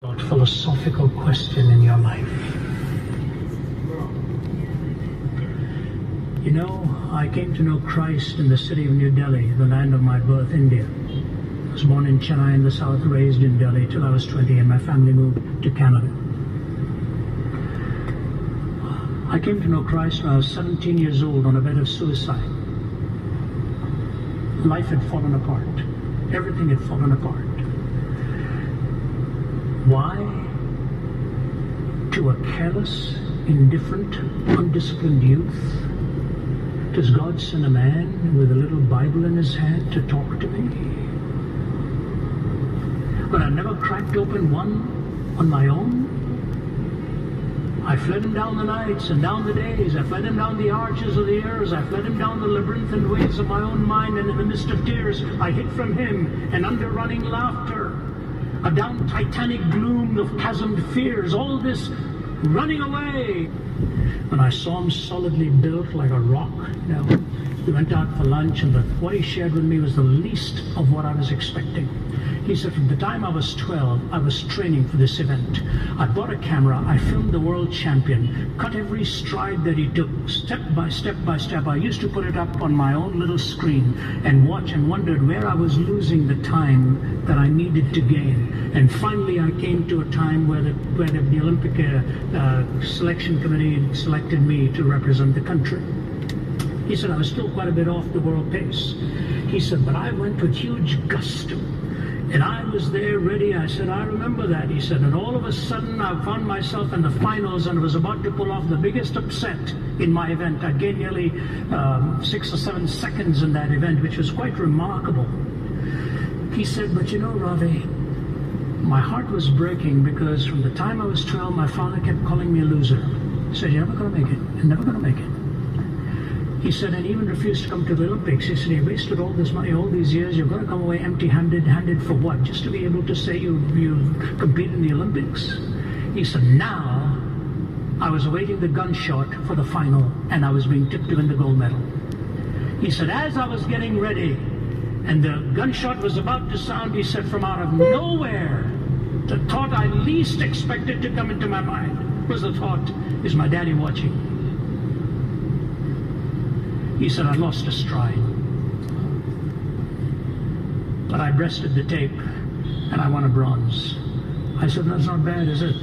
Philosophical question in your life. You know, I came to know Christ in the city of New Delhi, the land of my birth, India. I was born in Chennai in the south, raised in Delhi till I was 20, and my family moved to Canada. I came to know Christ when I was 17 years old on a bed of suicide. Life had fallen apart. Everything had fallen apart. Why? To a careless, indifferent, undisciplined youth, does God send a man with a little Bible in his hand to talk to me? When I never cracked open one on my own? I fled him down the nights and down the days. I fled him down the arches of the years. I fled him down the labyrinthine ways of my own mind, and in the midst of tears I hid from him, and under running laughter, a down titanic gloom of chasmed fears, all this running away. When I saw him solidly built like a rock, we went out for lunch, and what he shared with me was the least of what I was expecting. He said, from the time I was 12, I was training for this event. I bought a camera, I filmed the world champion, cut every stride that he took, step by step by step. I used to put it up on my own little screen and watch and wondered where I was losing the time that I needed to gain. And finally I came to a time where the Olympic selection committee selected me to represent the country. He said, I was still quite a bit off the world pace. He said, but I went with huge gusto. And I was there ready. I said, I remember that. He said, and all of a sudden I found myself in the finals and was about to pull off the biggest upset in my event. I gained nearly 6 or 7 seconds in that event, which was quite remarkable. He said, but you know, Ravi, my heart was breaking because from the time I was 12, my father kept calling me a loser. He said, you're never going to make it. You're never going to make it. He said, and even refused to come to the Olympics. He said, you wasted all this money, all these years. You're going to come away empty-handed for what? Just to be able to say you competed in the Olympics? He said, now I was awaiting the gunshot for the final, and I was being tipped to win the gold medal. He said, as I was getting ready, and the gunshot was about to sound, he said, from out of nowhere, the thought I least expected to come into my mind was the thought, is my daddy watching? He said, I lost a stride. But I breasted the tape, and I won a bronze. I said, that's not bad, is it?